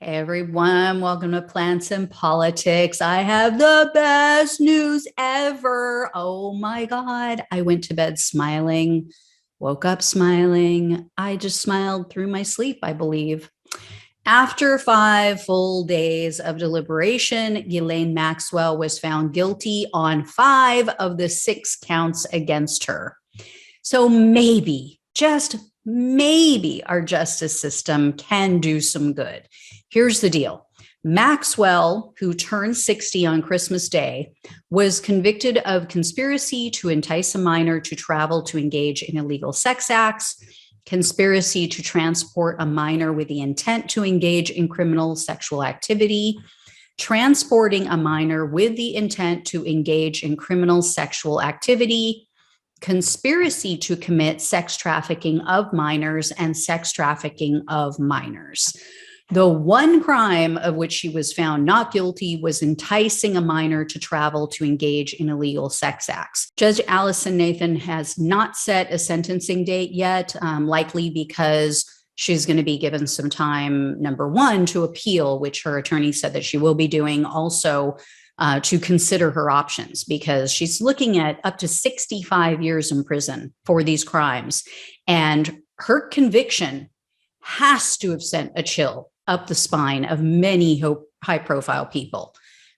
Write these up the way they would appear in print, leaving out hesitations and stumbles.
Hey everyone, welcome to Plants and Politics. I have the best news ever. Oh my God. I went to bed smiling, woke up smiling. I just smiled through my sleep, I believe. After 5 full days of deliberation, Ghislaine Maxwell was found guilty on 5 of the 6 counts against her. So maybe, just maybe, our justice system can do some good. Here's the deal. Maxwell, who turned 60 on Christmas Day, was convicted of conspiracy to entice a minor to travel to engage in illegal sex acts, conspiracy to transport a minor with the intent to engage in criminal sexual activity, transporting a minor with the intent to engage in criminal sexual activity, conspiracy to commit sex trafficking of minors, and sex trafficking of minors. The one crime of which she was found not guilty was enticing a minor to travel to engage in illegal sex acts. Judge Allison Nathan has not set a sentencing date yet, likely because she's going to be given some time, number one, to appeal, which her attorney said that she will be doing, also to consider her options, because she's looking at up to 65 years in prison for these crimes. And her conviction has to have sent a chill up the spine of many high-profile people.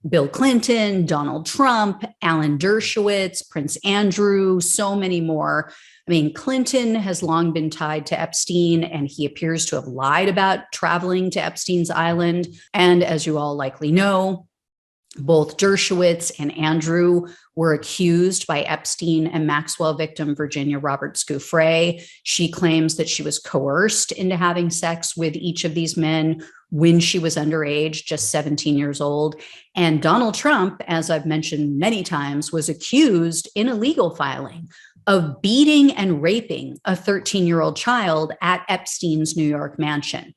Bill Clinton, Donald Trump, Alan Dershowitz, Prince Andrew, so many more. I mean, Clinton has long been tied to Epstein, and he appears to have lied about traveling to Epstein's island. And as you all likely know, both Dershowitz and Andrew were accused by Epstein and Maxwell victim Virginia Roberts Giuffre. She claims that she was coerced into having sex with each of these men when she was underage, just 17 years old. And Donald Trump, as I've mentioned many times, was accused in a legal filing of beating and raping a 13-year-old child at Epstein's New York mansion.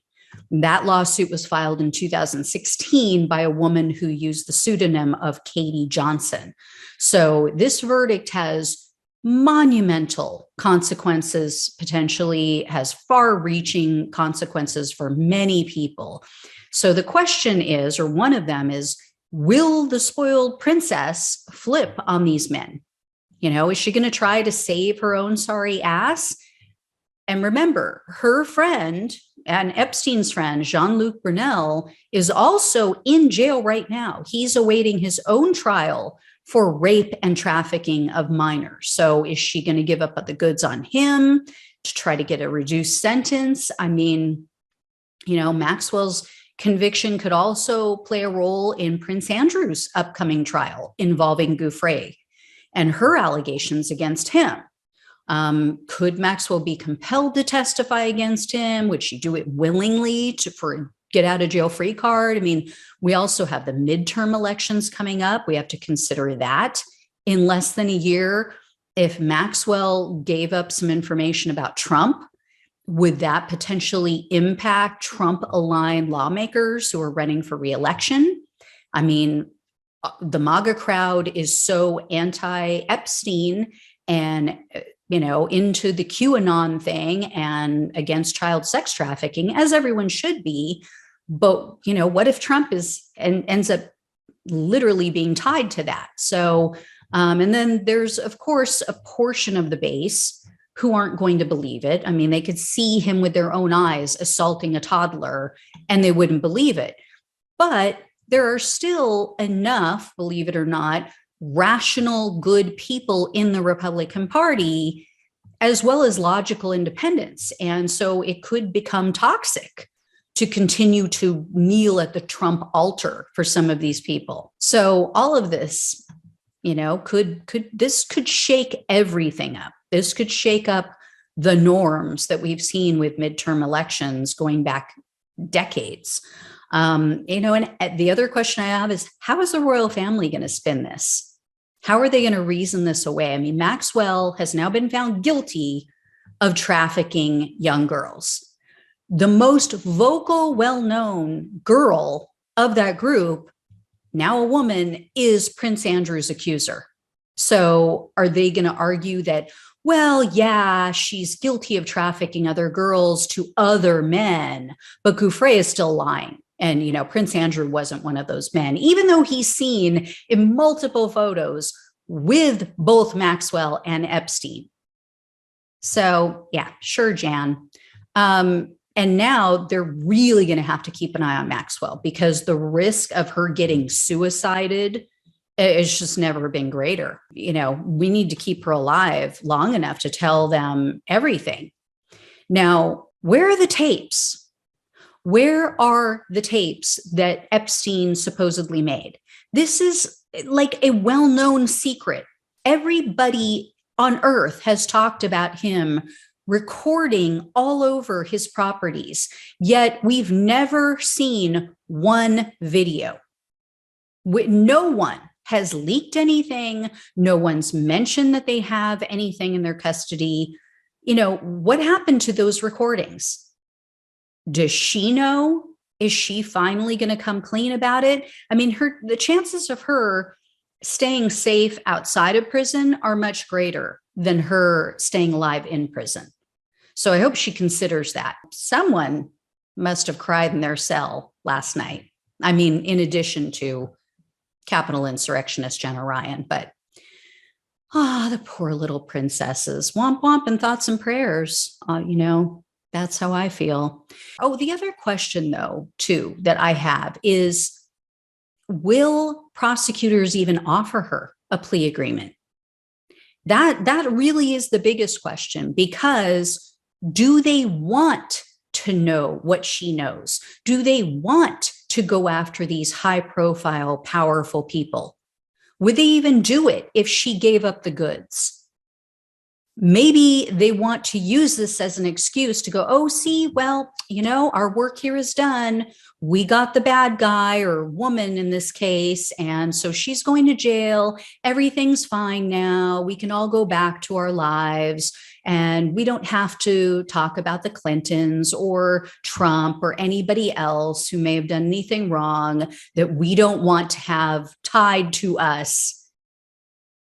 That lawsuit was filed in 2016 by a woman who used the pseudonym of Katie Johnson. So this verdict has monumental consequences, potentially has far-reaching consequences for many people. So the question is, or one of them is, will the spoiled princess flip on these men? You know, is she going to try to save her own sorry ass? And remember, her friend and Epstein's friend, Jean-Luc Brunel, is also in jail right now. He's awaiting his own trial for rape and trafficking of minors. So is she going to give up the goods on him to try to get a reduced sentence? I mean, you know, Maxwell's conviction could also play a role in Prince Andrew's upcoming trial involving Giuffre and her allegations against him. Could Maxwell be compelled to testify against him? Would she do it willingly for a get out of jail free card? I mean, we also have the midterm elections coming up. We have to consider that in less than a year. If Maxwell gave up some information about Trump, would that potentially impact Trump-aligned lawmakers who are running for re-election? I mean, the MAGA crowd is so anti-Epstein and you know, into the QAnon thing and against child sex trafficking, as everyone should be. But, you know, what if Trump ends up literally being tied to that? So, and then there's, of course, a portion of the base who aren't going to believe it. I mean, they could see him with their own eyes assaulting a toddler and they wouldn't believe it. But there are still enough, believe it or not, rational, good people in the Republican Party, as well as logical independents. And so it could become toxic to continue to kneel at the Trump altar for some of these people. So all of this, you know, could shake everything up. This could shake up the norms that we've seen with midterm elections going back decades. You know, and the other question I have is, how is the royal family going to spin this? How are they going to reason this away? I mean, Maxwell has now been found guilty of trafficking young girls. The most vocal, well-known girl of that group, now a woman, is Prince Andrew's accuser. So are they going to argue that, well, yeah, she's guilty of trafficking other girls to other men, but Giuffre is still lying? And, Prince Andrew wasn't one of those men, even though he's seen in multiple photos with both Maxwell and Epstein. So yeah, sure, Jan. And now they're really going to have to keep an eye on Maxwell, because the risk of her getting suicided has just never been greater. We need to keep her alive long enough to tell them everything. Now, where are the tapes? Where are the tapes that Epstein supposedly made? This is like a well-known secret. Everybody on earth has talked about him recording all over his properties, yet we've never seen one video. No one has leaked anything. No one's mentioned that they have anything in their custody. What happened to those recordings? Does she know? Is she finally going to come clean about it? I mean, the chances of her staying safe outside of prison are much greater than her staying alive in prison. So I hope she considers that. Someone must have cried in their cell last night. I mean, in addition to Capitol insurrectionist Jenna Ryan, but the poor little princesses. Womp womp and thoughts and prayers. That's how I feel. Oh, the other question, though, too, that I have is, will prosecutors even offer her a plea agreement? That really is the biggest question, because do they want to know what she knows? Do they want to go after these high-profile, powerful people? Would they even do it if she gave up the goods? Maybe they want to use this as an excuse to go, oh, see, well, our work here is done. We got the bad guy or woman in this case, and so she's going to jail. Everything's fine now. We can all go back to our lives, and we don't have to talk about the Clintons or Trump or anybody else who may have done anything wrong that we don't want to have tied to us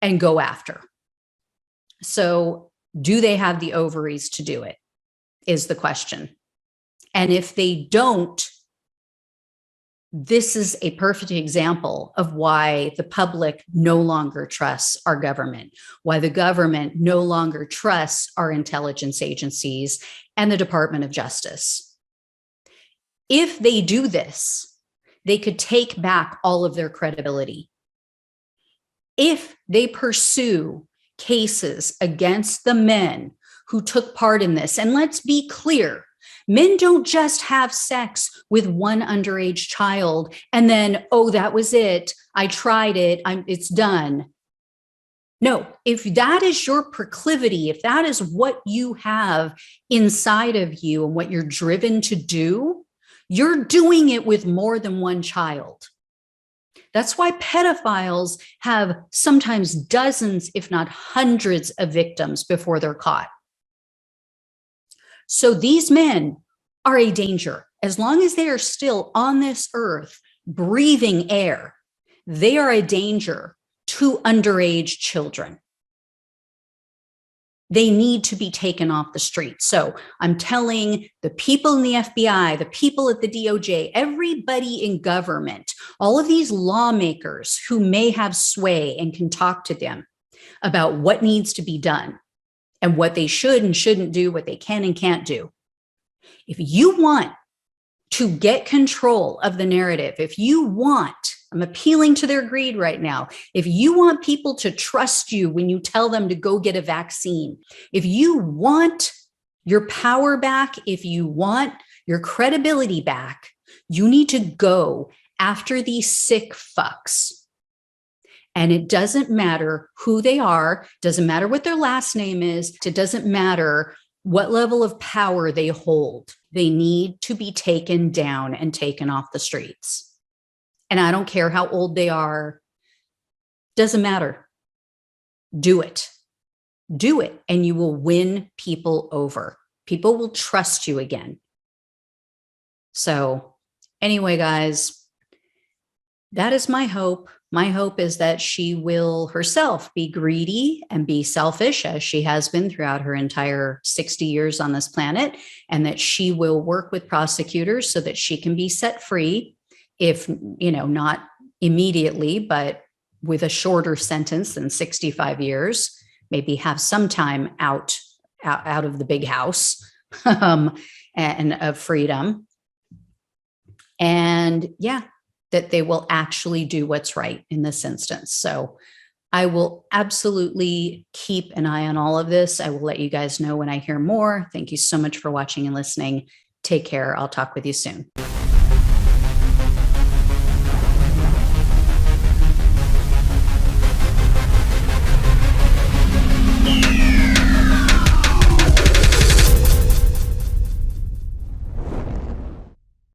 and go after. So do they have the ovaries to do it, is the question. And if they don't, this is a perfect example of why the public no longer trusts our government, why the government no longer trusts our intelligence agencies and the Department of Justice. If they do this, they could take back all of their credibility. If they pursue cases against the men who took part in this, and let's be clear, men don't just have sex with one underage child and then, oh, that was it. I tried it. It's done. No, if that is your proclivity, if that is what you have inside of you and what you're driven to do, you're doing it with more than one child. That's why pedophiles have sometimes dozens, if not hundreds, of victims before they're caught. So these men are a danger. As long as they are still on this earth, breathing air, they are a danger to underage children. They need to be taken off the street. So I'm telling the people in the FBI, the people at the DOJ, everybody in government, all of these lawmakers who may have sway and can talk to them about what needs to be done and what they should and shouldn't do, what they can and can't do. If you want to get control of the narrative, if you want, I'm appealing to their greed right now. If you want people to trust you when you tell them to go get a vaccine, if you want your power back, if you want your credibility back, you need to go after these sick fucks. And it doesn't matter who they are, doesn't matter what their last name is, it doesn't matter what level of power they hold. They need to be taken down and taken off the streets. And I don't care how old they are, doesn't matter. Do it. Do it, and you will win people over. People will trust you again. So anyway, guys, that is my hope. My hope is that she will herself be greedy and be selfish, as she has been throughout her entire 60 years on this planet, and that she will work with prosecutors so that she can be set free, if, not immediately, but with a shorter sentence than 65 years, maybe have some time out of the big house and of freedom. And yeah, that they will actually do what's right in this instance. So I will absolutely keep an eye on all of this. I will let you guys know when I hear more. Thank you so much for watching and listening. Take care. I'll talk with you soon.